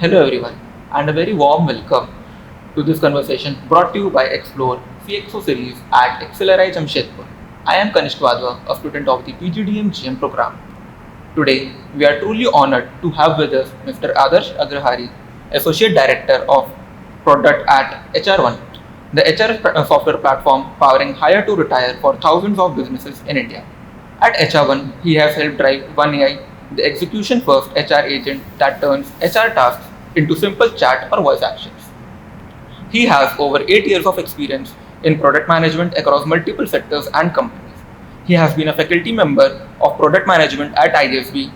Hello everyone, and a very warm welcome to this conversation brought to you by Xplore CXO Series at XLRI Jamshedpur. I am Kanishk Wadhwa, a student of the PGDM GM program. Today, we are truly honored to have with us Mr. Adarsh Agrahari, Associate Director of Product at HROne, the HR software platform powering hire to retire for thousands of businesses in India. At HR1, he has helped drive OneAI, the execution first HR agent that turns HR tasks into simple chat or voice actions. He has over 8 years of experience in product management across multiple sectors and companies. He has been a faculty member of product management at ISB,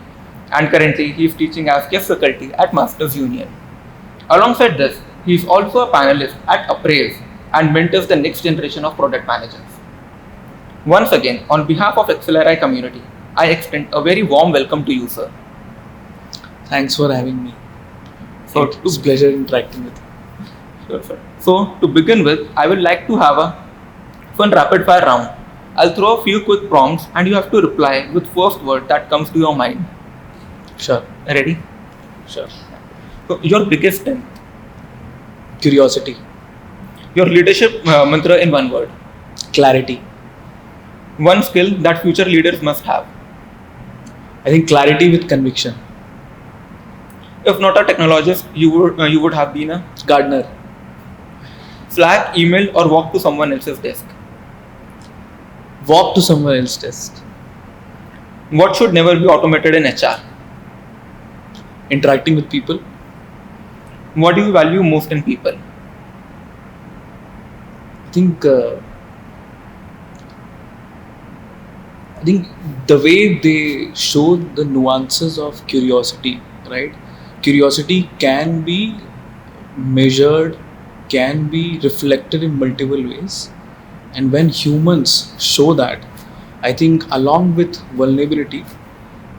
and currently he is teaching as guest faculty at Masters Union. Alongside this, he is also a panelist at Appraise and mentors the next generation of product managers. Once again, on behalf of XLRI community, I extend a very warm welcome to you, sir. Thanks for having me. So, It's a pleasure interacting with you. sure, sir. So, to begin with, I would like to have a fun rapid fire round. I'll throw a few quick prompts and you have to reply with first word that comes to your mind. Sure. Ready? Sure. So, your biggest strength, Curiosity, your leadership mantra in one word, clarity. one skill that future leaders must have. I think clarity with conviction. If not a technologist, you would have been a Gardener, Slack, email, or walk to someone else's desk. walk to someone else's desk. What should never be automated in HR? Interacting with people. What do you value most in people? I think the way they show the nuances of curiosity, right? Curiosity can be measured, can be reflected in multiple ways. And when humans show that, I think along with vulnerability,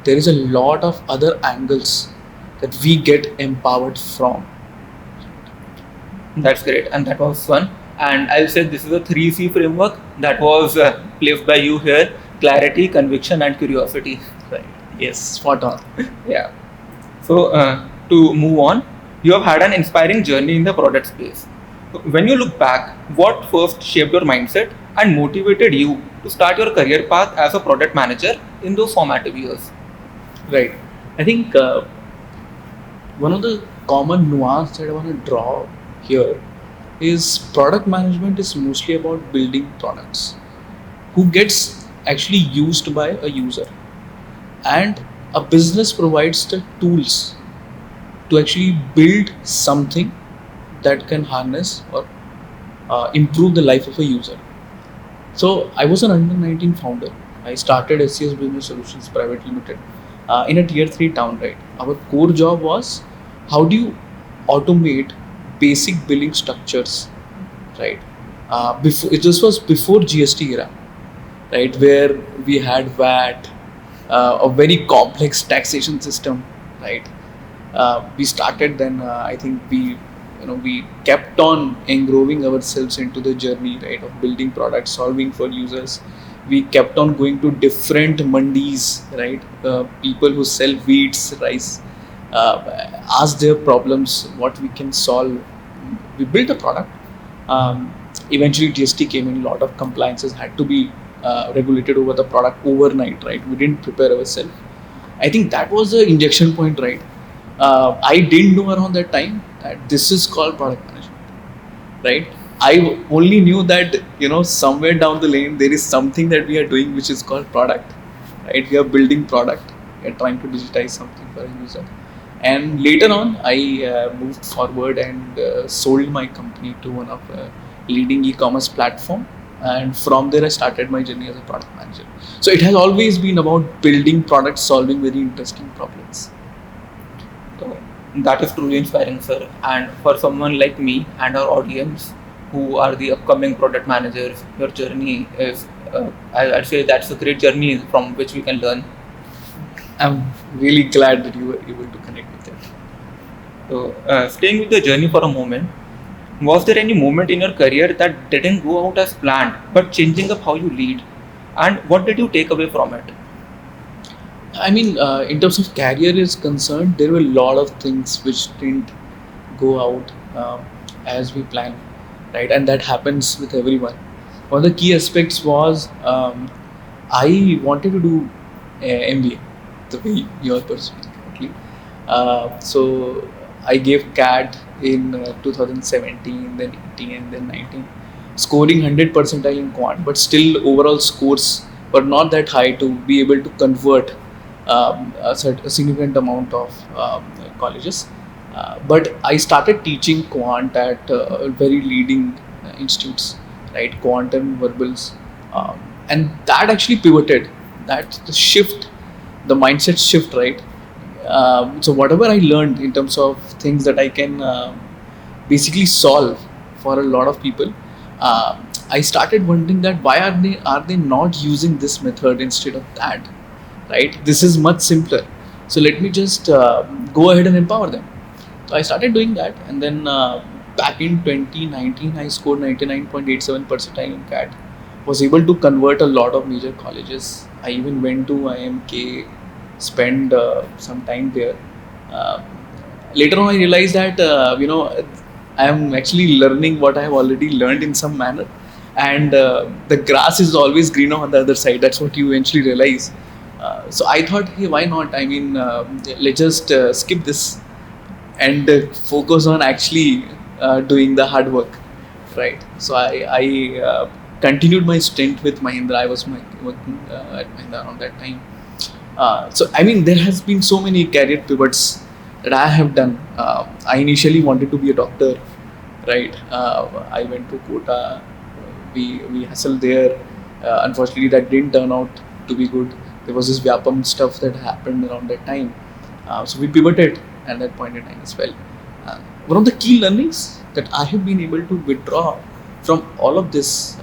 there is a lot of other angles that we get empowered from. That's great, and that was fun. And I'll say this is a 3C framework that was placed by you here: clarity, conviction, and curiosity. Right. Yes, spot on. Yeah. So, to move on, you have had an inspiring journey in the product space. When you look back, what first shaped your mindset and motivated you to start your career path as a product manager in those formative years? Right. I think one of the common nuance that I want to draw here is product management is mostly about building products who gets actually used by a user, and a business provides the tools to actually build something that can harness or improve the life of a user. So I was an under 19 founder. I started SCS Business Solutions Private Limited in a tier 3 town, right? Our core job was how do you automate basic billing structures, right? This was before GST era, right? Where we had VAT, a very complex taxation system, right? We started then. I think we kept on engrowing ourselves into the journey, right, of building products, solving for users. We kept on going to different mandis, right? People who sell wheats, rice, ask their problems, what we can solve. We built a product. Eventually, GST came in. A lot of compliances had to be regulated over the product overnight, right? We didn't prepare ourselves. I think that was the injection point, right? I didn't know around that time that this is called product management, right? I only knew that somewhere down the lane there is something that we are doing which is called product, right? We are building product. We are trying to digitize something for a user. And later on, I moved forward and sold my company to one of leading e-commerce platform. And from there, I started my journey as a product manager. So it has always been about building products, solving very interesting problems. So that is truly inspiring, sir. And for someone like me and our audience who are the upcoming product managers, your journey is, I'd say that's a great journey from which we can learn. I'm really glad that you were able to connect with it. So, staying with the journey for a moment, was there any moment in your career that didn't go out as planned, but changing up how you lead? And what did you take away from it? I mean, in terms of career is concerned, there were a lot of things which didn't go out as we planned, right? And that happens with everyone. One of the key aspects was I wanted to do MBA, the way you're pursuing currently. So I gave CAT in 2017, then 18, and then 19, scoring 100 percentile in quant, but still overall scores were not that high to be able to convert a significant amount of colleges. But I started teaching quant at very leading institutes, right? Quantum, verbals, and that actually pivoted. That the shift, the mindset shift, right? So whatever I learned in terms of things that I can basically solve for a lot of people, I started wondering that why are they not using this method instead of that, right? This is much simpler. So let me just go ahead and empower them. So I started doing that, and then back in 2019, I scored 99.87 percentile in CAT. Was able to convert a lot of major colleges. I even went to IMK, spend some time there. Uh, Later on, I realized that I am actually learning what I have already learned in some manner, and the grass is always greener on the other side. That's what you eventually realize. So I thought, hey, why not? I mean, let's just skip this and focus on actually doing the hard work, right? So I continued my stint with Mahindra. I was working at Mahindra around that time. So I mean, there has been so many career pivots that I have done. I initially wanted to be a doctor, right? I went to Kota. We hustled there. Unfortunately, that didn't turn out to be good. There was this Vyapam stuff that happened around that time. So we pivoted at that point in time as well. One of the key learnings that I have been able to withdraw from all of this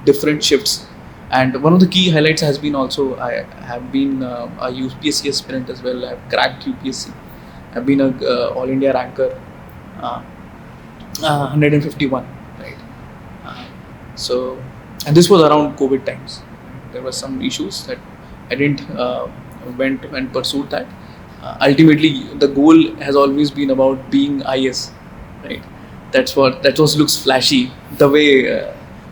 different shifts, and one of the key highlights has been also I have been a UPSC aspirant as well. I've cracked UPSC. I've been a All India ranker, 151, right? Uh, so, and this was around COVID times. There were some issues that I didn't went and pursued that. Ultimately, the goal has always been about being IS, right? That was looks flashy, the way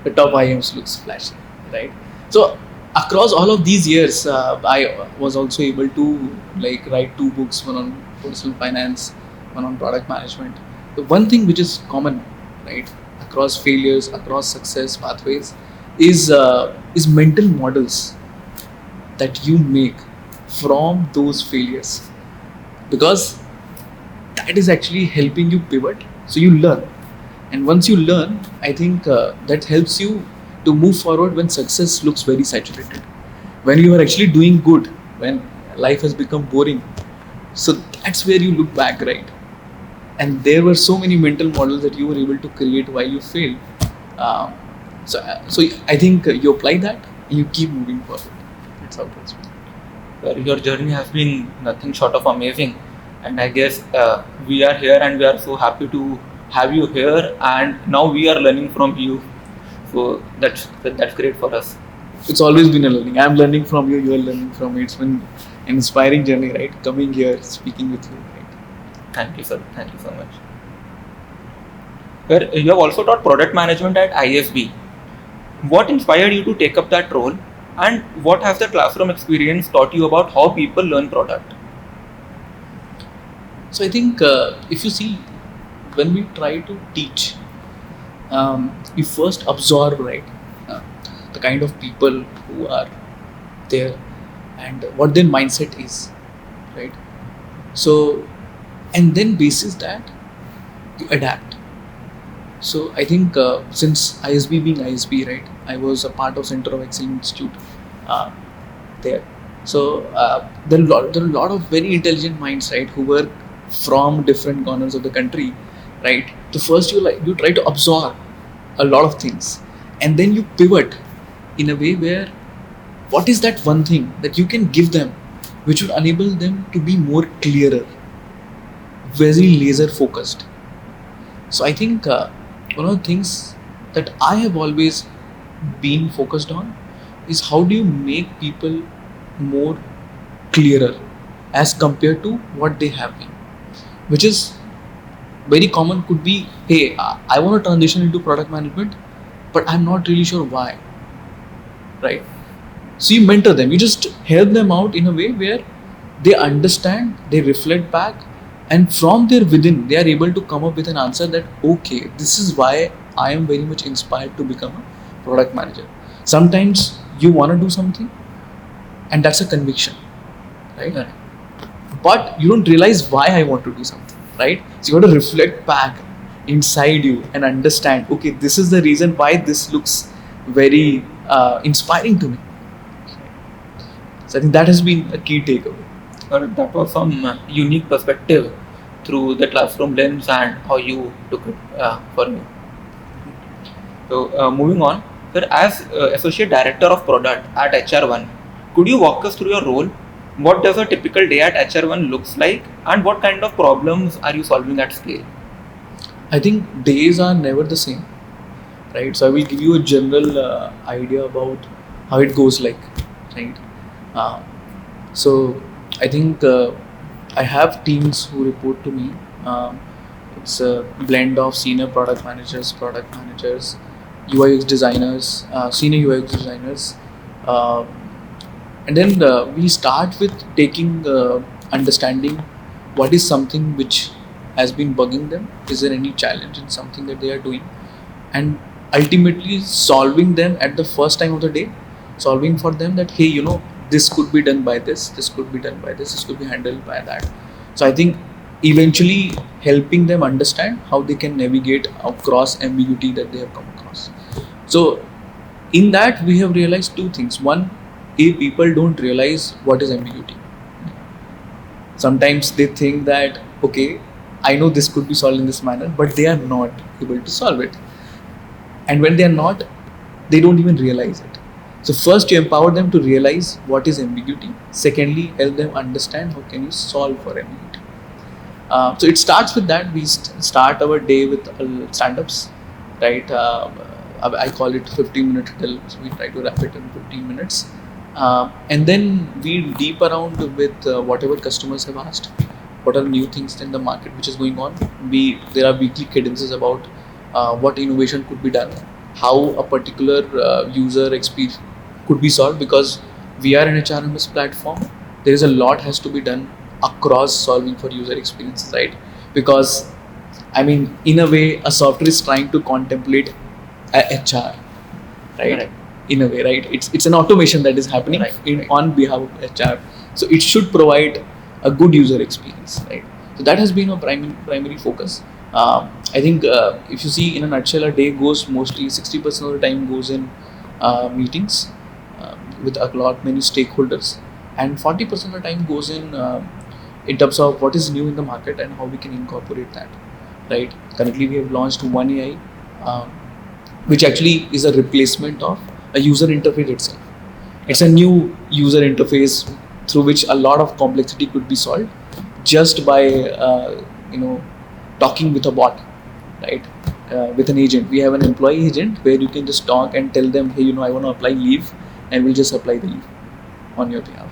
the top IMs looks flashy, right? So across all of these years, I was also able to like write two books, one on personal finance, one on product management. The one thing which is common, right, across failures, across success pathways, is mental models that you make from those failures, because that is actually helping you pivot. So you learn, and once you learn, I think that helps you to move forward when success looks very saturated, when you are actually doing good, when life has become boring. So that's where you look back, right? And there were so many mental models that you were able to create while you failed. So I think you apply that and you keep moving forward. That's how it is. Well, your journey has been nothing short of amazing, and I guess we are here and we are so happy to have you here, and now we are learning from you. So that's great for us. It's always been a learning. I'm learning from you. You're learning from me. It's been an inspiring journey, right? Coming here, speaking with you, right? Thank you, sir. Thank you so much. Where you have also taught product management at ISB. What inspired you to take up that role, and what has the classroom experience taught you about how people learn product? So I think if you see, when we try to teach, we first absorb, right, uh, the kind of people who are there and what their mindset is, right? So, and then basis that you adapt. So I think since ISB being ISB, right, I was a part of Center of Excellence Institute uh, there. So there are a lot of very intelligent minds, right, who work from different corners of the country, right? So first you try to absorb a lot of things, and then you pivot in a way where what is that one thing that you can give them, which would enable them to be more clearer, very laser focused. So I think one of the things that I have always been focused on is how do you make people more clearer as compared to what they have been, which is very common. Could be, hey, I want to transition into product management, but I'm not really sure why, right? So you mentor them, you just help them out in a way where they understand, they reflect back, and from their within they are able to come up with an answer that, okay, this is why I am very much inspired to become a product manager. Sometimes you want to do something and that's a conviction, right? Correct. But you don't realize why I want to do something, right? So you got to reflect back inside you and understand, okay, this is the reason why this looks very inspiring to me. So I think that has been a key takeaway. That was some unique perspective through the classroom lens and how you took it for you. So moving on, sir, as Associate Director of Product at HROne, could you walk us through your role? What does a typical day at HROne looks like, and what kind of problems are you solving at scale? I think days are never the same, right? So I will give you a general idea about how it goes like, right? So I think I have teams who report to me. It's a blend of senior product managers, UI/UX designers, senior UI/UX designers, and then we start with taking understanding what is something which has been bugging them. Is there any challenge in something that they are doing, and ultimately solving them at the first time of the day, solving for them that, hey, this could be done by this could be done by this could be handled by that. So I think eventually helping them understand how they can navigate across ambiguity that they have come across. So in that we have realized two things. One, people don't realize what is ambiguity. Sometimes they think that, okay, I know this could be solved in this manner, but they are not able to solve it. And when they are not, they don't even realize it. So first you empower them to realize what is ambiguity. Secondly, help them understand how can you solve for ambiguity. So it starts with that. We start our day with stand-ups, right? I call it 15-minute drill. So we try to wrap it in 15 minutes. And then we deep around with whatever customers have asked. What are new things in the market which is going on? There are weekly cadences about what innovation could be done, how a particular user experience could be solved, because we are an HRMS platform. There is a lot has to be done across solving for user experiences, right? Because I mean, in a way, a software is trying to contemplate a HR, right? Right. In a way, right? It's an automation that is happening on behalf of HR. So it should provide a good user experience, right? So that has been a primary focus. I think if you see in a nutshell, a day goes mostly 60% of the time goes in meetings with a lot many stakeholders, and 40% of the time goes in terms of what is new in the market and how we can incorporate that, right? Currently we have launched OneAI, which actually is a replacement of a user interface itself. It's a new user interface through which a lot of complexity could be solved just by talking with a bot, right? With an agent. We have an employee agent where you can just talk and tell them, hey, I want to apply leave, and we'll just apply the leave on your behalf.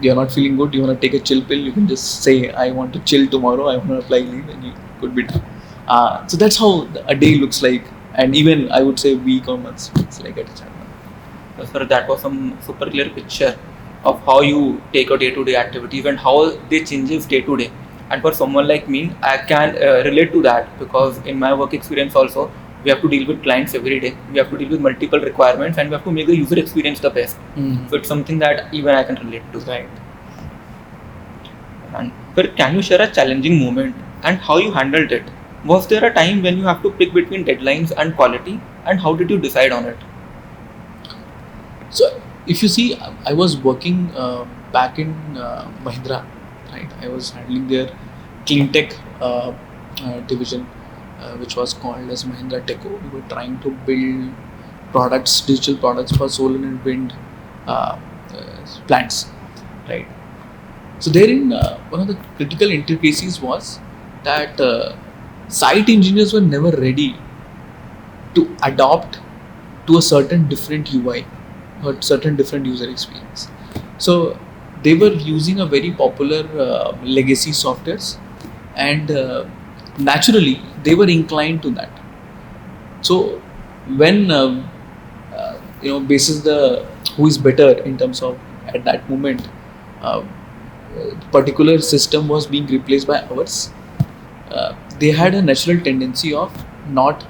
You're not feeling good, you want to take a chill pill, you can just say, I want to chill tomorrow, I want to apply leave, and you could be done. So that's how a day looks like, and even I would say week or months looks like at a time. Sir, that was some super clear picture of how you take your day-to-day activities and how they changes day-to-day. And for someone like me, I can relate to that, because in my work experience also, we have to deal with clients every day. We have to deal with multiple requirements, and we have to make the user experience the best. So it's something that even I can relate to. Right. And sir, can you share a challenging moment and how you handled it? Was there a time when you have to pick between deadlines and quality, and how did you decide on it? So if you see, I was working back in Mahindra, right? I was handling their clean tech division, which was called as Mahindra Techo. We were trying to build products, digital products for solar and wind plants, right? So therein, one of the critical intricacies was that site engineers were never ready to adopt to a certain different UI or certain different user experience. So they were using a very popular legacy softwares, and naturally they were inclined to that. So when basis the who is better in terms of at that moment, uh, particular system was being replaced by ours. They had a natural tendency of not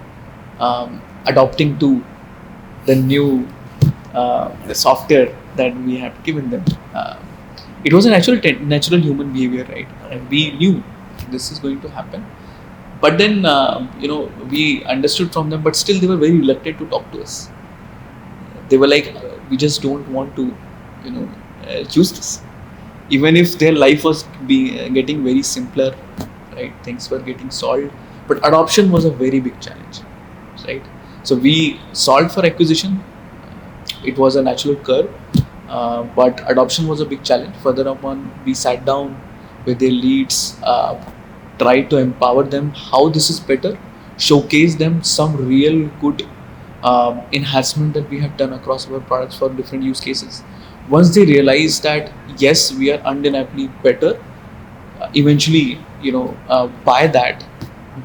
adopting to the new the software that we have given them. It was a natural human behavior, right? And we knew this is going to happen. But then, we understood from them, but still they were very reluctant to talk to us. They were like, we just don't want to, use this. Even if their life was getting very simpler, right? Things were getting solved, but adoption was a very big challenge, right? So we solved for acquisition. It was a natural curve, but adoption was a big challenge. Further upon, we sat down with their leads, tried to empower them how this is better, showcase them some real good enhancement that we have done across our products for different use cases. Once they realize that yes, we are undeniably better, eventually, by that,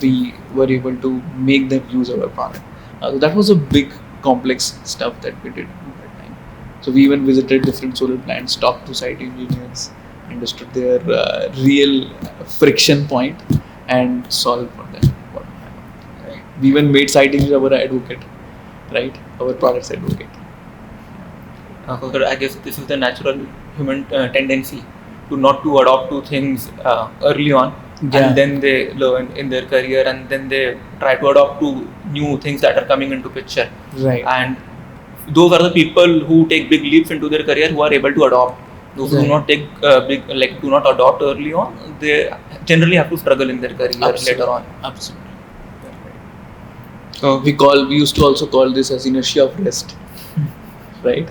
we were able to make them use our product. So that was a big complex stuff that we did at that time. So we even visited different solar plants, talked to site engineers, understood their real friction point, and solved for them what happened. Right. We even made site engineers our advocate, right? Our products advocate. I guess this is the natural human tendency to not to adopt to things early on, and then they learn in their career, and then they try to adopt to new things that are coming into picture. Right. And those are the people who take big leaps into their career who are able to adopt. Those who do not take do not adopt early on, they generally have to struggle in their career later on. Absolutely. So we used to also call this as inertia of rest, right?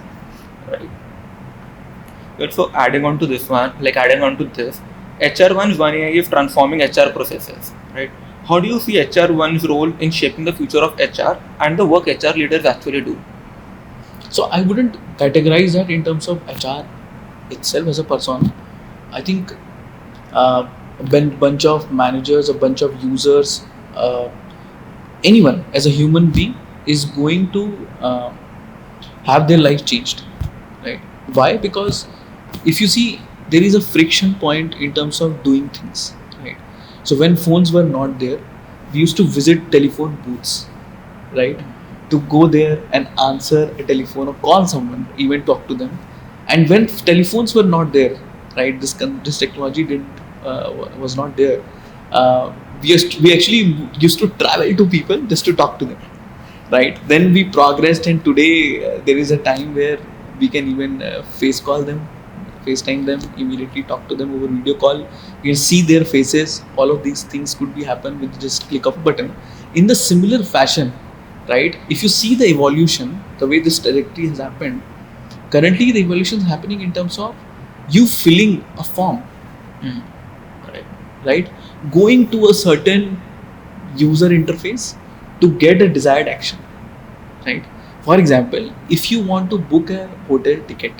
Right. So adding on to this, HROne's OneAI is transforming HR processes, right? How do you see HROne's role in shaping the future of HR and the work HR leaders actually do? So I wouldn't categorize that in terms of HR itself as a persona. I think a bunch of managers, a bunch of users, anyone as a human being is going to have their life changed, right? Why? Because if you see, there is a friction point in terms of doing things, right? So when phones were not there, we used to visit telephone booths, right? To go there and answer a telephone or call someone, even talk to them. And when telephones were not there, right? This technology was not there. We actually used to travel to people just to talk to them, right? Then we progressed, and today there is a time where we can even FaceTime them, immediately talk to them over video call. You can see their faces. All of these things could be happen with just click of a button. In the similar fashion, right? If you see the evolution, the way this trajectory has happened, currently the evolution is happening in terms of you filling a form, right? Going to a certain user interface to get a desired action, right? For example, if you want to book a hotel ticket,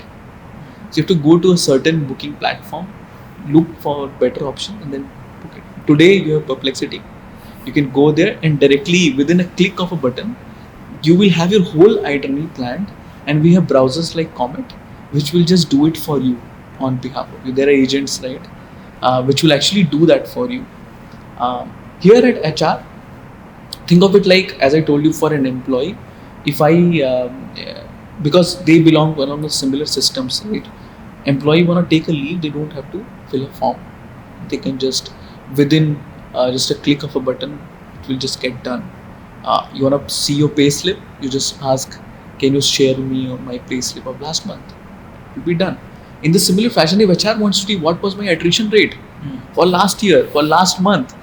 so you have to go to a certain booking platform, look for better option, and then book it. Today you have Perplexity. You can go there and directly within a click of a button, you will have your whole itinerary planned, and we have browsers like Comet, which will just do it for you on behalf of you. There are agents, right, which will actually do that for you. Here at HR, think of it like, as I told you, for an employee, if because they belong to one of the similar systems, right? Employee want to take a leave, they don't have to fill a form. They can just within just a click of a button, it will just get done. You want to see your pay slip, you just ask, can you share me my pay slip of last month? It will be done. In the similar fashion, if HR wants to see what was my attrition rate for last year, for last month,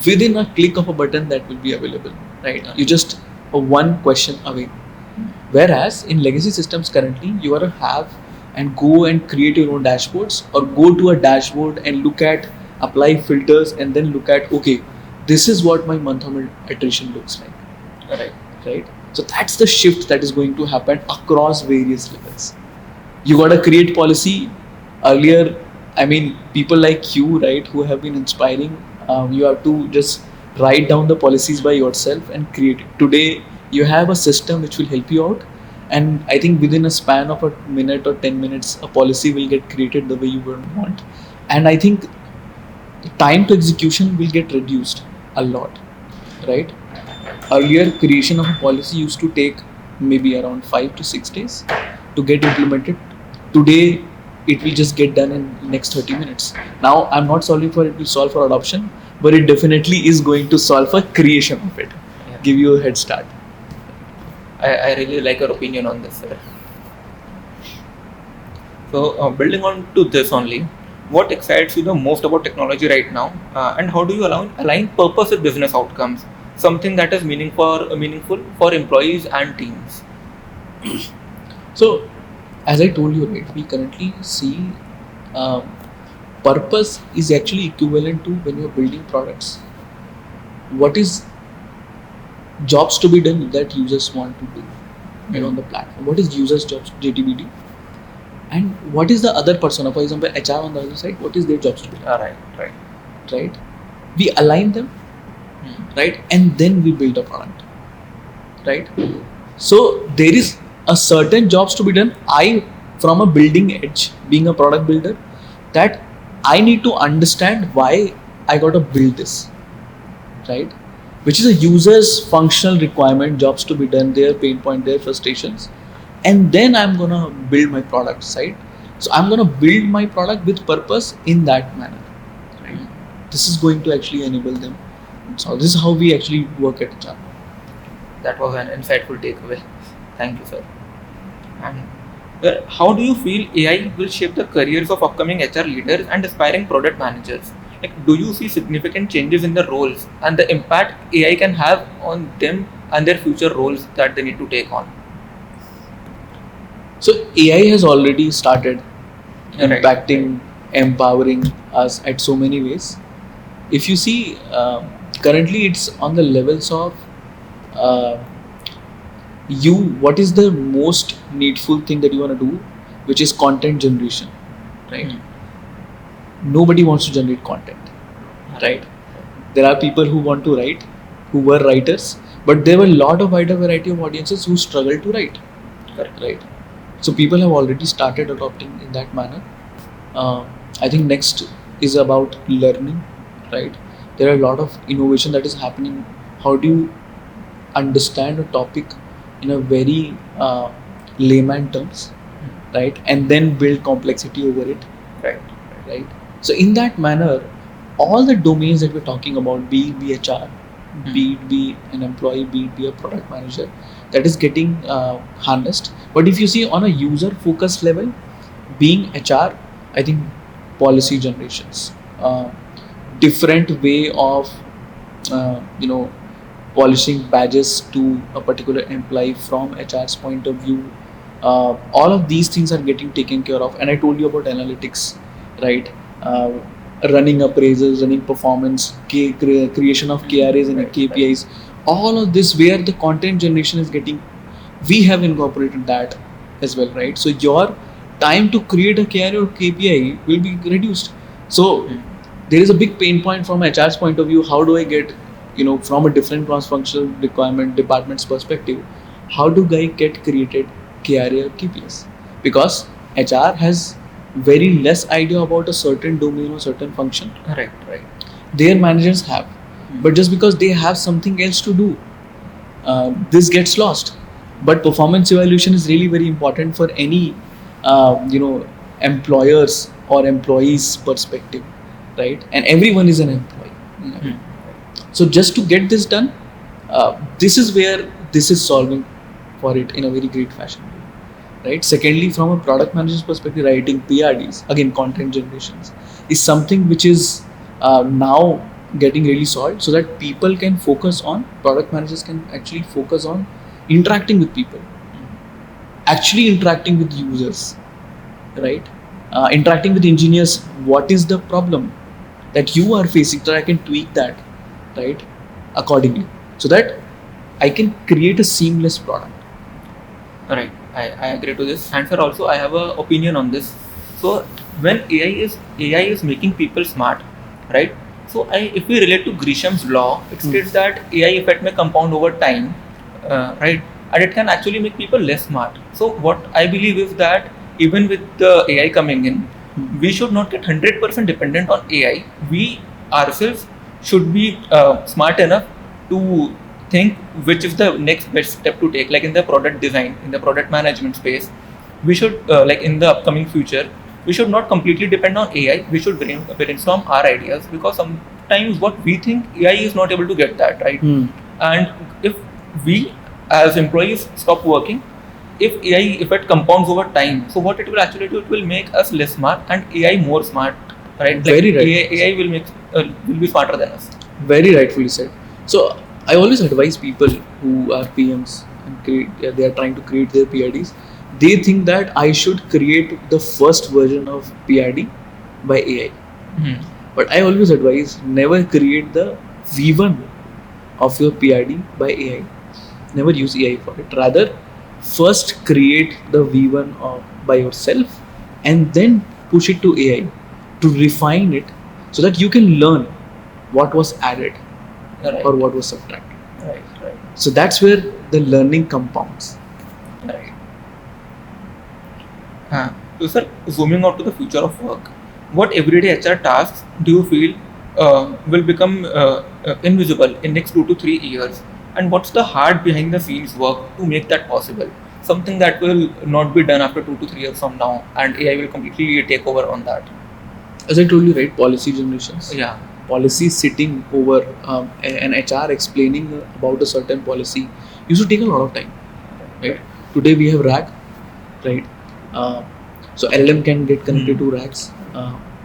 within a click of a button, that will be available, right? You just one question away. Whereas in legacy systems currently, you want to have and go and create your own dashboards, or go to a dashboard and look at, apply filters, and then look at, okay, this is what my month-on-month attrition looks like. Right. So that's the shift that is going to happen across various levels. You got to create policy. Earlier, I mean, people like you, right, who have been inspiring, you have to just write down the policies by yourself and create it. Today, you have a system which will help you out, and I think within a span of a minute or 10 minutes, a policy will get created the way you would want. And I think the time to execution will get reduced a lot, right? Earlier, creation of a policy used to take maybe around 5 to 6 days to get implemented. Today, it will just get done in next 30 minutes. Now, I'm not solving for it to solve for adoption, but it definitely is going to solve for creation of it. Yeah. Give you a head start. I really like your opinion on this, sir. So, building on to this only, what excites you the most about technology right now, and how do you align purpose with business outcomes? Something that is meaningful for employees and teams. So, as I told you, right, we currently see purpose is actually equivalent to when you're building products. What is jobs to be done that users want to do on the platform? What is users' jobs, JTBD? And what is the other persona? For example, HR on the other side, what is their jobs to be done? Right? We align them, right? And then we build a product, right? So there is a certain jobs to be done. From a building edge, being a product builder, that I need to understand why I got to build this, right? Which is a user's functional requirement, jobs to be done, their pain point, their frustrations, and then I'm gonna build my product side. So I'm gonna build my product with purpose in that manner, right? This is going to actually enable them. So this is how we actually work at HR. That was an insightful takeaway. Thank you, sir. And how do you feel AI will shape the careers of upcoming HR leaders and aspiring product managers? Like, do you see significant changes in the roles and the impact AI can have on them and their future roles that they need to take on? So AI has already started Right. impacting, empowering us at so many ways. If you see, currently it's on the levels of what is the most needful thing that you want to do, which is content generation, right? Nobody wants to generate content, right? There are people who want to write, who were writers, but there were a lot of wider variety of audiences who struggle to write, right? So people have already started adopting in that manner. I think next is about learning, right? There are a lot of innovation that is happening. How do you understand a topic in a very layman terms, right? And then build complexity over it, right? So in that manner, all the domains that we're talking about, be it be HR, be it be an employee, be it be a product manager, that is getting harnessed. But if you see on a user focused level, being HR, I think policy generations, different way of polishing badges to a particular employee from HR's point of view. All of these things are getting taken care of. And I told you about analytics, right? Running appraisals, running performance, creation of KRAs and KPIs. All of this where the content generation is getting, we have incorporated that as well, right? So your time to create a KRA or KPI will be reduced. So there is a big pain point from HR's point of view. How do I get, from a different cross-functional requirement department's perspective, how do I get created KRA or KPIs? Because HR has very less idea about a certain domain or certain function. Right. Their managers have, but just because they have something else to do, this gets lost. But performance evaluation is really very important for any, employers or employees perspective, right? And everyone is an employee. So just to get this done, this is where this is solving for it in a very great fashion, right? Secondly, from a product manager's perspective, writing PRDs, again, content generations, is something which is now getting really solved, so that people can focus on, product managers can actually focus on interacting with people, actually interacting with users, right? Interacting with engineers, what is the problem that you are facing, so I can tweak that, right, accordingly, so that I can create a seamless product. Right. I agree to this. And sir, also I have a opinion on this. So when AI is making people smart, right? So if we relate to Grisham's law, it states that AI effect may compound over time, right? And it can actually make people less smart. So what I believe is that even with the AI coming in, we should not get 100% dependent on AI. We ourselves should be smart enough to think which is the next best step to take, like in the product design, in the product management space. We should like in the upcoming future, we should not completely depend on AI. We should brainstorm our ideas, because sometimes what we think, AI is not able to get that right. And if we as employees stop working, if AI effect compounds over time, so what it will actually do, it will make us less smart and AI more smart, right? Like Very right. AI will be smarter than us. Very rightfully said. So I always advise people who are PMs and they are trying to create their PIDs. They think that I should create the first version of PID by AI. But I always advise, never create the V1 of your PID by AI. Never use AI for it. Rather, first create the V1 by yourself and then push it to AI to refine it, so that you can learn what was added or what was subtracted. Right. So that's where the learning compounds. Right. So sir, zooming out to the future of work, what everyday HR tasks do you feel will become invisible in next 2 to 3 years? And what's the hard behind the scenes work to make that possible? Something that will not be done after 2 to 3 years from now, and AI will completely take over on that. As I told you, right, policy generations. Yeah. Policy sitting over an HR explaining about a certain policy used to take a lot of time. Right. Today we have RAG, right? So LLM can get connected to RAGs.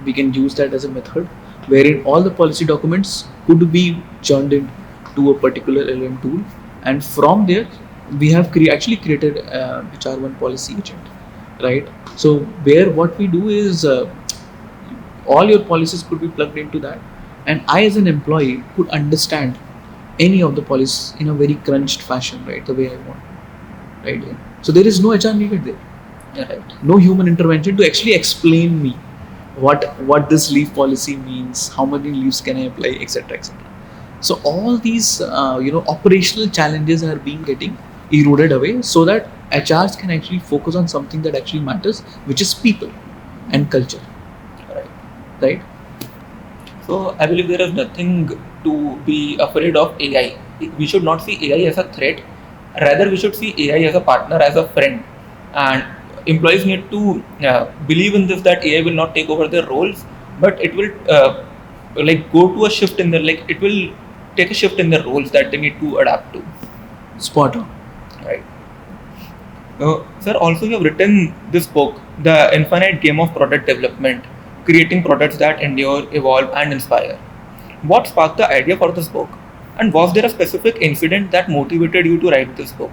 We can use that as a method wherein all the policy documents could be churned into a particular LLM tool, and from there we have actually created HROne policy agent, right? So where what we do is all your policies could be plugged into that, and I as an employee could understand any of the policies in a very crunched fashion, right, the way I want, right? So there is no HR needed there. Right. No human intervention to actually explain me what this leave policy means, how many leaves can I apply, etc., etc. So all these operational challenges are getting eroded away, so that HRs can actually focus on something that actually matters, which is people and culture. Right. So I believe there is nothing to be afraid of AI. We should not see AI as a threat. Rather, we should see AI as a partner, as a friend. And employees need to believe in this, that AI will not take over their roles, but it will go to a shift in their, it will take a shift in their roles that they need to adapt to. Spot on. Right. Sir, also you have written this book, The Infinite Game of Product Development, creating products that endure, evolve, and inspire. What sparked the idea for this book? And was there a specific incident that motivated you to write this book?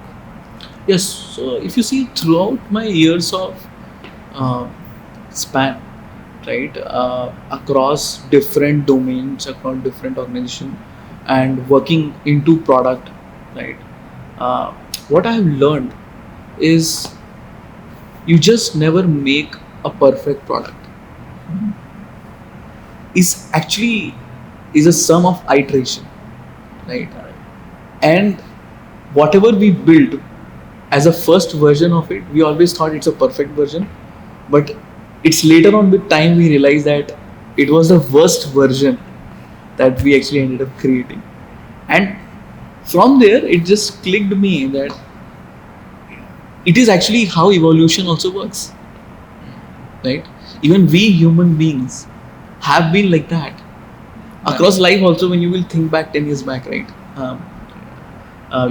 Yes. So if you see, throughout my years of span, right, across different domains, across different organizations, and working into product, right, what I have learned is you just never make a perfect product. Is a sum of iteration, right? And whatever we build as a first version of it, we always thought it's a perfect version, but it's later on with time we realize that it was the worst version that we actually ended up creating. And from there it just clicked me that it is actually how evolution also works, right? Even we human beings have been like that across life also. When you will think back 10 years back, right,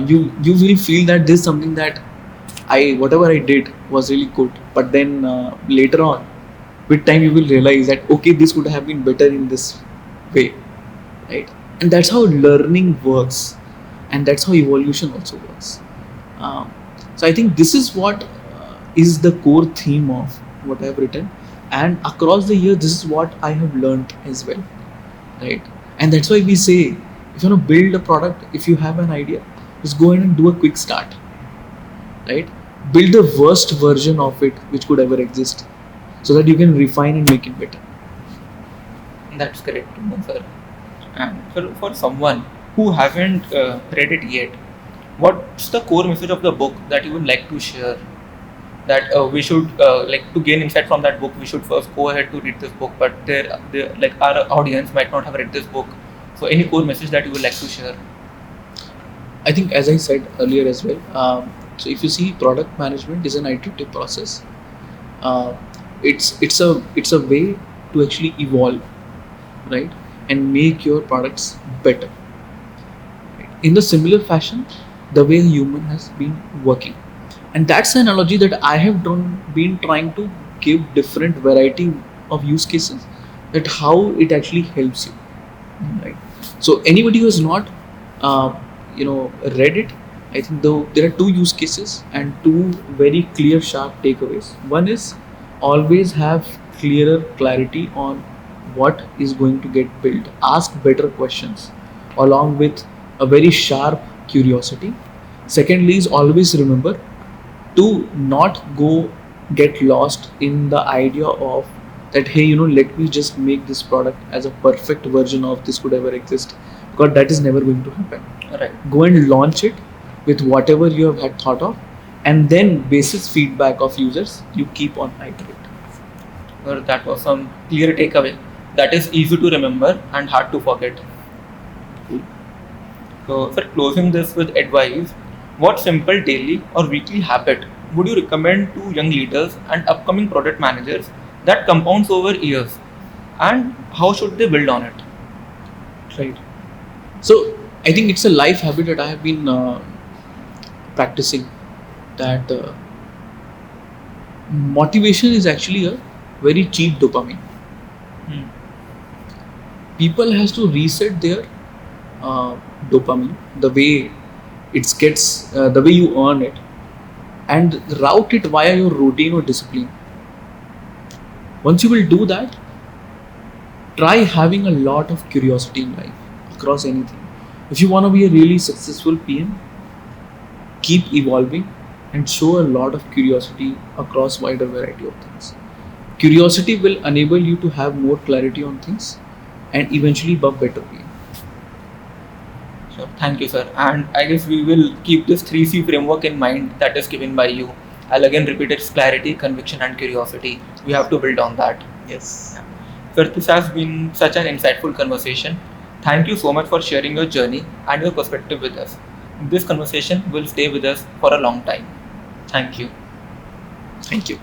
you will feel that this is something that whatever I did was really good, but then later on with time you will realize that okay, this could have been better in this way, right? And that's how learning works, and that's how evolution also works. So I think this is what is the core theme of what I've written, and across the years this is what I have learned as well, right? And that's why we say, if you want to build a product, if you have an idea, just go in and do a quick start, right? build the worst version of it which could ever exist, so that you can refine and make it better. That's correct to know, sir. And for someone who haven't read it yet, what's the core message of the book that you would like to share? That we should like to gain insight from that book. We should first go ahead to read this book, but like our audience might not have read this book. So, any core message that you would like to share? I think, as I said earlier as well, so if you see, product management is an iterative process. Uh, it's a way to actually evolve, right, and make your products better. In the similar fashion, the way a human has been working, and that's an analogy that I have been trying to give different variety of use cases, that how it actually helps you, right? So anybody who has not uh, read it, I think though there are two use cases and two very clear sharp takeaways. One is, always have clearer clarity on what is going to get built. Ask better questions along with a very sharp curiosity. Secondly is, always remember to not go get lost in the idea of that, hey, let me just make this product as a perfect version of this could ever exist, because that is never going to happen. Right. Go and launch it with whatever you have had thought of, and then basis feedback of users, you keep on iterate. Well, that was some clear takeaway. That is easy to remember and hard to forget. So, for closing this with advice, what simple daily or weekly habit would you recommend to young leaders and upcoming product managers that compounds over years, and how should they build on it? Right. So I think it's a life habit that I have been practicing. That motivation is actually a very cheap dopamine. Hmm. People has to reset their dopamine, the way it gets, the way you earn it, and route it via your routine or discipline. Once you will do that, try having a lot of curiosity in life across anything. If you want to be a really successful PM, keep evolving and show a lot of curiosity across wider variety of things. Curiosity will enable you to have more clarity on things and eventually be better PM. Sure. Thank you, sir. And I guess we will keep this 3C framework in mind that is given by you. I'll again repeat it: clarity, conviction, and curiosity. We have to build on that. Yes. Sir, this has been such an insightful conversation. Thank you so much for sharing your journey and your perspective with us. This conversation will stay with us for a long time. Thank you. Thank you.